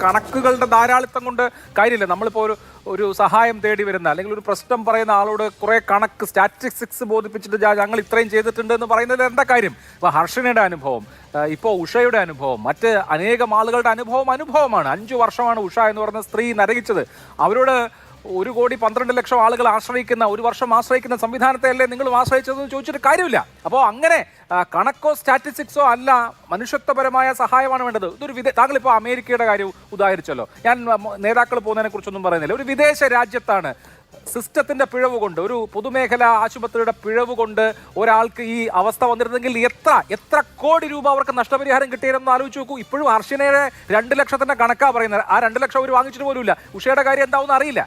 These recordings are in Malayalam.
കണക്കുകളുടെ ധാരാളിത്തം കൊണ്ട് കാര്യമില്ല. നമ്മളിപ്പോൾ ഒരു സഹായം തേടി വരുന്ന അല്ലെങ്കിൽ ഒരു പ്രശ്നം പറയുന്ന ആളോട് കുറെ കണക്ക് സ്റ്റാറ്റിസ്റ്റിക്സ് ബോധിപ്പിച്ചിട്ട് ഞങ്ങൾ ഇത്രയും ചെയ്തിട്ടുണ്ട് എന്ന് പറയുന്നത് എന്താ കാര്യം? ഇപ്പോൾ ഹർഷനയുടെ അനുഭവം, ഇപ്പോൾ ഉഷയുടെ അനുഭവം, മറ്റ് അനേകം ആളുകളുടെ അനുഭവമാണ്. 5 വർഷമാണ് ഉഷ എന്ന് പറയുന്ന സ്ത്രീ നരകിച്ചത്. അവരോട് 1,12,00,000 ആളുകൾ ആശ്രയിക്കുന്ന, ഒരു വർഷം ആശ്രയിക്കുന്ന സംവിധാനത്തെ അല്ലേ നിങ്ങൾ ആശ്രയിച്ചതെന്ന് ചോദിച്ചിട്ട് കാര്യമില്ല. അപ്പോൾ അങ്ങനെ കണക്കോ സ്റ്റാറ്റിസ്റ്റിക്സോ അല്ല, മനുഷ്യത്വപരമായ സഹായമാണ് വേണ്ടത്. ഇതൊരു താങ്കളിപ്പോൾ അമേരിക്കയുടെ കാര്യം ഉദാഹരിച്ചല്ലോ. ഞാൻ നേതാക്കൾ പോകുന്നതിനെ കുറിച്ചൊന്നും പറയുന്നില്ല. ഒരു വിദേശ രാജ്യത്താണ് സിസ്റ്റത്തിന്റെ പിഴവ് കൊണ്ട്, ഒരു പൊതുമേഖലാ ആശുപത്രിയുടെ പിഴവ് കൊണ്ട് ഒരാൾക്ക് ഈ അവസ്ഥ വന്നിരുന്നെങ്കിൽ എത്ര കോടി രൂപ അവർക്ക് നഷ്ടപരിഹാരം കിട്ടിയെന്ന് ആലോചിച്ച് നോക്കൂ. ഇപ്പോഴും ഹർഷനയുടെ 2 ലക്ഷത്തിന്റെ കണക്കാ പറയുന്നത്. ആ 2 ലക്ഷം അവർ വാങ്ങിച്ചിട്ട് പോലുമില്ല. ഉഷയുടെ കാര്യം എന്താവുമെന്ന് അറിയില്ല.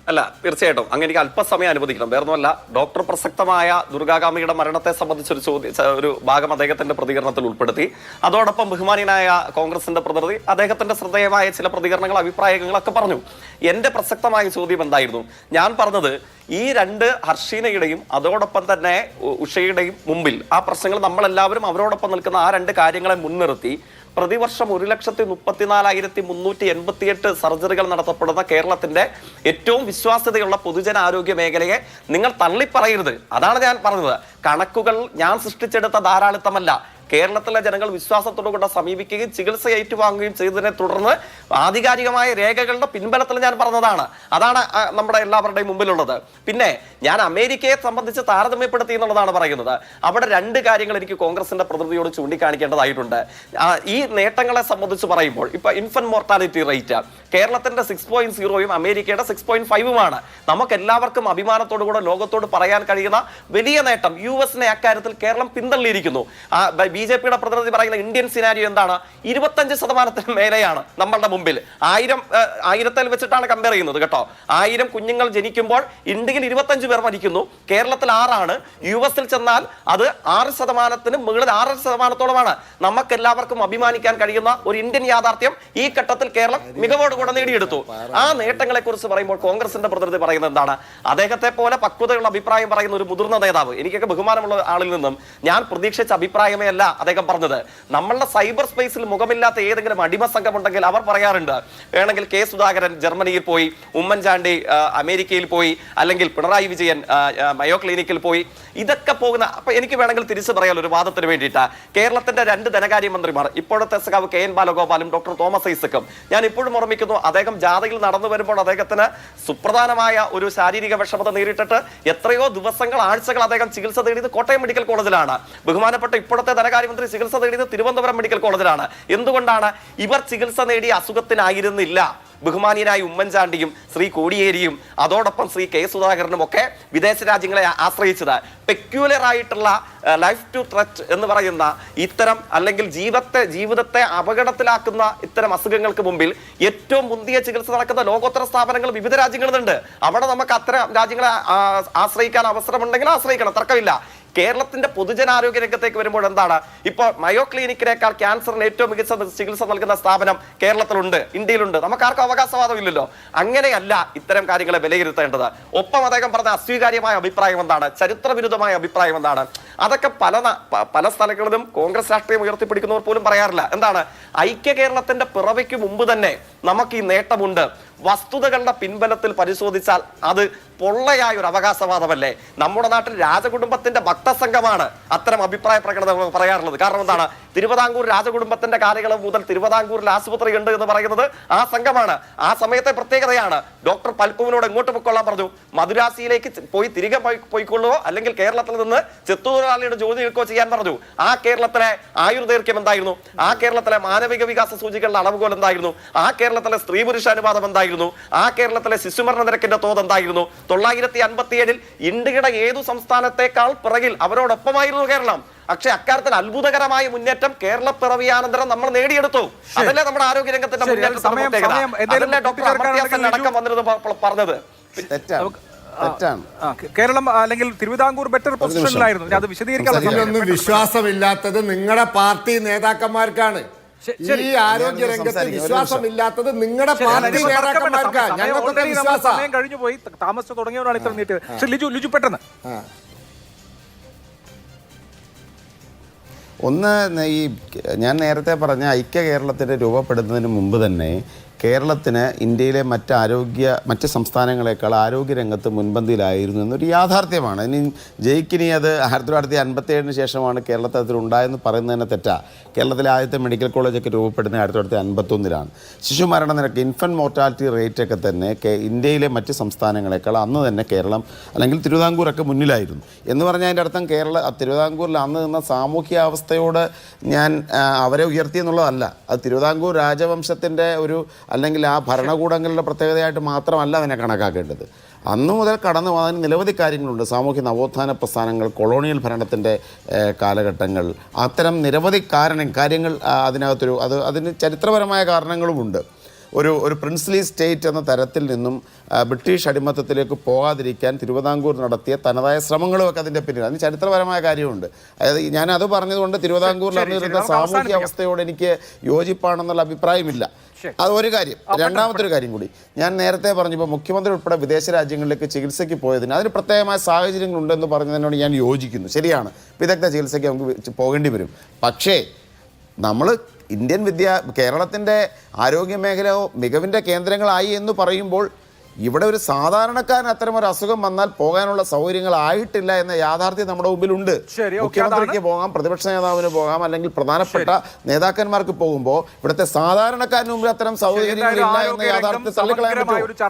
അല്ല, തീർച്ചയായിട്ടും അങ്ങനെ എനിക്ക് അല്പസമയം അനുവദിക്കണം. വേറൊന്നുമല്ല, ഡോക്ടർ പ്രസക്തമായ ദുർഗാകാമിയുടെ മരണത്തെ സംബന്ധിച്ചൊരു ഒരു ഭാഗം അദ്ദേഹത്തിന്റെ പ്രതികരണത്തിൽ ഉൾപ്പെടുത്തി. അതോടൊപ്പം ബഹുമാനിയനായ കോൺഗ്രസിന്റെ പ്രതിനിധി അദ്ദേഹത്തിന്റെ ശ്രദ്ധേയമായ ചില പ്രതികരണങ്ങൾ, അഭിപ്രായങ്ങളൊക്കെ പറഞ്ഞു. എന്റെ പ്രസക്തമായ ചോദ്യം എന്തായിരുന്നു? ഞാൻ പറഞ്ഞത് ഈ 2 ഹർഷീനയുടെയും അതോടൊപ്പം തന്നെ ഉഷയുടെയും മുമ്പിൽ ആ പ്രശ്നങ്ങൾ നമ്മളെല്ലാവരും അവരോടൊപ്പം നിൽക്കുന്ന ആ 2 കാര്യങ്ങളെ മുൻനിർത്തി പ്രതിവർഷം 1,34,388 സർജറികൾ നടത്തപ്പെടുന്ന കേരളത്തിന്റെ ഏറ്റവും വിശ്വാസ്യതയുള്ള പൊതുജനാരോഗ്യ മേഖലയെ നിങ്ങൾ തള്ളിപ്പറയരുത്. അതാണ് ഞാൻ പറഞ്ഞത്. കണക്കുകൾ ഞാൻ സൃഷ്ടിച്ചെടുത്ത ധാരാളിത്തമല്ല. കേരളത്തിലെ ജനങ്ങൾ വിശ്വാസത്തോടുകൂടെ സമീപിക്കുകയും ചികിത്സ ഏറ്റുവാങ്ങുകയും ചെയ്തതിനെ തുടർന്ന് ആധികാരികമായ രേഖകളുടെ പിൻബലത്തിൽ ഞാൻ പറഞ്ഞതാണ്. അതാണ് നമ്മുടെ എല്ലാവരുടെയും മുമ്പിലുള്ളത്. പിന്നെ ഞാൻ അമേരിക്കയെ സംബന്ധിച്ച് താരതമ്യപ്പെടുത്തി എന്നുള്ളതാണ് പറയുന്നത്. അവിടെ 2 കാര്യങ്ങൾ എനിക്ക് കോൺഗ്രസിന്റെ പ്രതിനിധിയോട് ചൂണ്ടിക്കാണിക്കേണ്ടതായിട്ടുണ്ട്. ഈ നേട്ടങ്ങളെ സംബന്ധിച്ച് പറയുമ്പോൾ ഇപ്പൊ ഇൻഫന്റ് മോർട്ടാലിറ്റി റേറ്റ് കേരളത്തിന്റെ 6.0 അമേരിക്കയുടെ 6.5 നമുക്ക് എല്ലാവർക്കും അഭിമാനത്തോടുകൂടെ ലോകത്തോട് പറയാൻ കഴിയുന്ന വലിയ നേട്ടം. US-നെ അക്കാര്യത്തിൽ കേരളം പിന്തള്ളിയിരിക്കുന്നു. BJP-യുടെ പ്രതിനിധി പറയുന്ന ഇന്ത്യൻ സിനാരിയോ എന്താണ്? 25% മേലെയാണ് നമ്മളുടെ മുമ്പിൽ. 1000 വെച്ചിട്ടാണ് കമ്പയർ ചെയ്യുന്നത് കേട്ടോ. 1000 കുഞ്ഞുങ്ങൾ ജനിക്കുമ്പോൾ ഇന്ത്യയിൽ 25 പേർ മരിക്കുന്നു. കേരളത്തിൽ 6 US-ൽ ചെന്നാൽ അത് 6% മുകളിൽ 6%-ഓളമാണ്. നമുക്കെല്ലാവർക്കും അഭിമാനിക്കാൻ കഴിയുന്ന ഒരു ഇന്ത്യൻ യാഥാർത്ഥ്യം ഈ ഘട്ടത്തിൽ കേരളം മികവോടുകൂടെ നേടിയെടുത്തു. ആ നേട്ടങ്ങളെ കുറിച്ച് പറയുമ്പോൾ കോൺഗ്രസിന്റെ പ്രതിനിധി പറയുന്നത് എന്താണ്? അദ്ദേഹത്തെ പോലെ പക്വതയുള്ള അഭിപ്രായം പറയുന്ന ഒരു മുതിർന്ന നേതാവ്, എനിക്കൊക്കെ ബഹുമാനമുള്ള ആളിൽ നിന്നും ഞാൻ പ്രതീക്ഷിച്ച അഭിപ്രായമേ അല്ല അദ്ദേഹം പറഞ്ഞത്. നമ്മളുടെ സൈബർ സ്പേസിൽ മുഖമില്ലാത്ത ഏതെങ്കിലും അടിമ സംഘം ഉണ്ടെങ്കിൽ അവർ പറയാറുണ്ട്, വേണമെങ്കിൽ കെ സുധാകരൻ ജർമ്മനിയിൽ പോയി, ഉമ്മൻചാണ്ടി അമേരിക്കയിൽ പോയി, അല്ലെങ്കിൽ പിണറായി വിജയൻ മയോ ക്ലിനിക്കിൽ പോയി, ഇതൊക്കെ പോകുന്ന. അപ്പൊ എനിക്ക് വേണമെങ്കിൽ തിരിച്ചു പറയാൻ ഒരു വാദത്തിന് വേണ്ടിയിട്ട് കേരളത്തിന്റെ 2 ധനകാര്യമന്ത്രിമാർ, ഇപ്പോഴത്തെ സഖാവ് KN ബാലഗോപാലും ഡോക്ടർ തോമസ് ഐസക്കും, ഞാൻ ഇപ്പോഴും ഓർമ്മിക്കുന്നു, അദ്ദേഹം ജാഥയിൽ നടന്നു വരുമ്പോൾ അദ്ദേഹത്തിന് സുപ്രധാനമായ ഒരു ശാരീരിക വിഷമത നേരിട്ടിട്ട് എത്രയോ ദിവസങ്ങൾ, ആഴ്ചകൾ അദ്ദേഹം ചികിത്സ തേടിയത് കോട്ടയം മെഡിക്കൽ കോളേജിലാണ്. ബഹുമാനപ്പെട്ട ഇപ്പോഴത്തെ ധനകാര്യമന്ത്രി ചികിത്സ തേടിയത് തിരുവനന്തപുരം മെഡിക്കൽ കോളേജിലാണ്. എന്തുകൊണ്ടാണ്? ഇവർ ചികിത്സ നേടിയ അസുഖത്തിനായിരുന്നില്ല ബഹുമാനീയനായ ഉമ്മൻചാണ്ടിയും ശ്രീ കോടിയേരിയും അതോടൊപ്പം ശ്രീ കെ സുധാകരനും ഒക്കെ വിദേശ രാജ്യങ്ങളെ ആശ്രയിച്ചത്. പെക്യുലർ ആയിട്ടുള്ള ലൈഫ് ടു ത്രെറ്റ് എന്ന് പറയുന്ന ഇത്തരം, അല്ലെങ്കിൽ ജീവിതത്തെ അപകടത്തിലാക്കുന്ന ഇത്തരം അസുഖങ്ങൾക്ക് മുമ്പിൽ ഏറ്റവും മുന്തിയ ചികിത്സ നടക്കുന്ന ലോകോത്തര സ്ഥാപനങ്ങൾ വിവിധ രാജ്യങ്ങളുണ്ട്. അവിടെ നമുക്ക് അത്തരം രാജ്യങ്ങളെ ആശ്രയിക്കാൻ അവസരമുണ്ടെങ്കിൽ ആശ്രയിക്കണം, തർക്കമില്ല. കേരളത്തിന്റെ പൊതുജനാരോഗ്യ രംഗത്തേക്ക് വരുമ്പോൾ എന്താണ്? ഇപ്പോൾ മയോ ക്ലിനിക്കിനേക്കാൾ ക്യാൻസറിന് ഏറ്റവും മികച്ച ചികിത്സ നൽകുന്ന സ്ഥാപനം കേരളത്തിലുണ്ട്, ഇന്ത്യയിലുണ്ട്. നമുക്കാർക്കും അവകാശവാദം ഇല്ലല്ലോ. അങ്ങനെയല്ല ഇത്തരം കാര്യങ്ങളെ വിലയിരുത്തേണ്ടത്. ഒപ്പം അദ്ദേഹം പറഞ്ഞ അസ്വീകാര്യമായ അഭിപ്രായം എന്താണ്? ചരിത്രവിരുദ്ധമായ അഭിപ്രായം എന്താണ്? അതൊക്കെ പല സ്ഥലങ്ങളിലും കോൺഗ്രസ് രാഷ്ട്രീയം ഉയർത്തിപ്പിടിക്കുന്നവർ പോലും പറയാറില്ല. എന്താണ്? ഐക്യ കേരളത്തിന്റെ പിറവിക്ക് മുമ്പ് തന്നെ നമുക്ക് ഈ നേട്ടമുണ്ട്. വസ്തുതകളുടെ പിൻബലത്തിൽ പരിശോധിച്ചാൽ അത് പൊള്ളയായ ഒരു അവകാശവാദമല്ലേ? നമ്മുടെ നാട്ടിൽ രാജകുടുംബത്തിന്റെ ഭക്തസംഘമാണ് അത്തരം അഭിപ്രായ പ്രകടനം പറയാറുള്ളത്. കാരണം എന്താണ്? തിരുവിതാംകൂർ രാജകുടുംബത്തിന്റെ കാര്യങ്ങൾ മുതൽ തിരുവിതാംകൂറിൽ ആശുപത്രി ഉണ്ട് എന്ന് പറയുന്നത് ആ സംഘമാണ്. ആ സമയത്തെ പ്രത്യേകതയാണ്. ഡോക്ടർ പൽപ്പുവിനോട് എങ്ങോട്ട് പൊയ്ക്കൊള്ളാൻ പറഞ്ഞു? മദുരാസിയിലേക്ക് പോയി തിരികെ പോയിക്കൊള്ളുവോ, അല്ലെങ്കിൽ കേരളത്തിൽ നിന്ന് ചെത്തുതൊഴിലാളിയുടെ ജോലി നിൽക്കുകയോ ചെയ്യാൻ പറഞ്ഞു. ആ കേരളത്തിലെ ആയുർദൈർഘ്യം എന്തായിരുന്നു? ആ കേരളത്തിലെ മാനവിക വികാസ സൂചികളുടെ അളവുകോൽ എന്തായിരുന്നു? ആ കേരളത്തിലെ സ്ത്രീ പുരുഷ അനുപാതം എന്തായിരുന്നു? ആ കേരളത്തിലെ ശിശുമരണ നിരക്കിന്റെ തോത് എന്തായിരുന്നു? 957 ഇന്ത്യയുടെ ഏതു സംസ്ഥാനത്തെക്കാൾ പിറകിൽ അവരോടൊപ്പമായിരുന്നു കേരളം. പക്ഷെ അക്കാര്യത്തിൽ അത്ഭുതകരമായ മുന്നേറ്റം കേരള പിറവിയാനന്തരം നമ്മൾ നേടിയെടുത്തു. അതല്ലേ നമ്മുടെ ആരോഗ്യ രംഗത്തിന്റെ മുന്നേറ്റം. ഡോക്ടർ അടക്കം വന്നിരുന്നു പറഞ്ഞത് കേരളം അല്ലെങ്കിൽ തിരുവിതാംകൂർ ബെറ്റർ പൊസിഷനിലായിരുന്നു. അത് വിശദീകരിക്കാൻ വിശ്വാസമില്ലാത്തത് നിങ്ങളുടെ പാർട്ടി നേതാക്കന്മാർക്കാണ്. ഈ ആരോഗ്യ രംഗത്ത് വിശ്വാസമില്ലാത്തത് നിങ്ങളുടെ പാർട്ടി നേതാക്കന്മാർക്കാണ്. ഞങ്ങൾക്കൊക്കെ സമയം കഴിഞ്ഞു പോയി, താമസിച്ചു തുടങ്ങിയവരാണ് ഇത്ര നീട്ടിയത്. ലിജു പെട്ടെന്ന് ഒന്ന് ഈ ഞാൻ നേരത്തെ പറഞ്ഞ ഐക്യ കേരളത്തിൻ്റെ രൂപപ്പെടുന്നതിന് മുമ്പ് തന്നെ കേരളത്തിന് ഇന്ത്യയിലെ മറ്റ് സംസ്ഥാനങ്ങളെക്കാൾ ആരോഗ്യരംഗത്ത് മുൻപന്തിയിലായിരുന്നു എന്നൊരു യാഥാർത്ഥ്യമാണ്. ഇനി ജയിക്കിനി അത് 1957 ശേഷമാണ് കേരളത്തിൽ അതിലുണ്ടായെന്ന് പറയുന്നതിന് തെറ്റാ. കേരളത്തിലെ ആദ്യത്തെ മെഡിക്കൽ കോളേജൊക്കെ രൂപപ്പെടുന്നത് 1951 ശിശു മരണ നിരക്ക് ഇൻഫൻറ്റ് മോർട്ടാലിറ്റി റേറ്റ് ഒക്കെ തന്നെ ഇന്ത്യയിലെ മറ്റ് സംസ്ഥാനങ്ങളെക്കാൾ അന്ന് തന്നെ കേരളം അല്ലെങ്കിൽ തിരുവിതാംകൂറൊക്കെ മുന്നിലായിരുന്നു. എന്ന് പറഞ്ഞാൽ അതിൻ്റെ അർത്ഥം തിരുവിതാംകൂറിൽ അന്ന് നിന്ന സാമൂഹ്യാവസ്ഥയോട് ഞാൻ അവരെ ഉയർത്തിയെന്നുള്ളതല്ല. അത് തിരുവിതാംകൂർ രാജവംശത്തിൻ്റെ അല്ലെങ്കിൽ ആ ഭരണകൂടങ്ങളുടെ പ്രത്യേകതയായിട്ട് മാത്രമല്ല അതിനെ കണക്കാക്കേണ്ടത്. അന്നു മുതൽ കടന്നു പോകുന്നതിന് നിരവധി കാര്യങ്ങളുണ്ട്. സാമൂഹ്യ നവോത്ഥാന പ്രസ്ഥാനങ്ങൾ, കൊളോണിയൽ ഭരണത്തിൻ്റെ കാലഘട്ടങ്ങൾ, അത്തരം നിരവധി കാര്യങ്ങൾ അതിന് ചരിത്രപരമായ കാരണങ്ങളുമുണ്ട്. ഒരു പ്രിൻസ്ലി സ്റ്റേറ്റ് എന്ന തരത്തിൽ നിന്നും ബ്രിട്ടീഷ് അടിമത്തത്തിലേക്ക് പോകാതിരിക്കാൻ തിരുവിതാംകൂർ നടത്തിയ തനതായ ശ്രമങ്ങളുമൊക്കെ അതിൻ്റെ പിന്നിൽ അതിന് ചരിത്രപരമായ കാര്യമുണ്ട്. അതായത് ഞാനത് പറഞ്ഞതുകൊണ്ട് തിരുവിതാംകൂറിൽ അന്നിരുന്ന സാമൂഹ്യ അവസ്ഥയോട് എനിക്ക് യോജിപ്പാണെന്നുള്ള അഭിപ്രായമില്ല. അതൊരു കാര്യം. രണ്ടാമത്തൊരു കാര്യം കൂടി ഞാൻ നേരത്തെ പറഞ്ഞപ്പോൾ മുഖ്യമന്ത്രി ഉൾപ്പെടെ വിദേശ രാജ്യങ്ങളിലേക്ക് ചികിത്സയ്ക്ക് പോയതിന് അതിന് പ്രത്യേകമായ സാഹചര്യങ്ങളുണ്ടെന്ന് പറഞ്ഞതിനോട് ഞാൻ യോജിക്കുന്നു. ശരിയാണ്, വിദഗ്ധ ചികിത്സയ്ക്ക് നമുക്ക് പോകേണ്ടി വരും. പക്ഷേ നമ്മൾ കേരളത്തിൻ്റെ ആരോഗ്യ മേഖല മികവിൻ്റെ കേന്ദ്രങ്ങളായി എന്ന് പറയുമ്പോൾ ഇവിടെ ഒരു സാധാരണക്കാരൻ അത്തരമൊരു അസുഖം വന്നാൽ പോകാനുള്ള സൗകര്യങ്ങളായിട്ടില്ല എന്ന യാഥാർത്ഥ്യം നമ്മുടെ മുമ്പിലുണ്ട്. മുഖ്യമന്ത്രിക്ക് പോകാം, പ്രതിപക്ഷ നേതാവിന് പോകാം, അല്ലെങ്കിൽ പ്രധാനപ്പെട്ട നേതാക്കന്മാർക്ക് പോകുമ്പോൾ ഇവിടുത്തെ സാധാരണക്കാരന് മുമ്പിൽ അത്തരം സൗകര്യങ്ങളില്ല എന്ന യാഥാർത്ഥ്യം തള്ളിക്കളയാൻ പറ്റുമോ?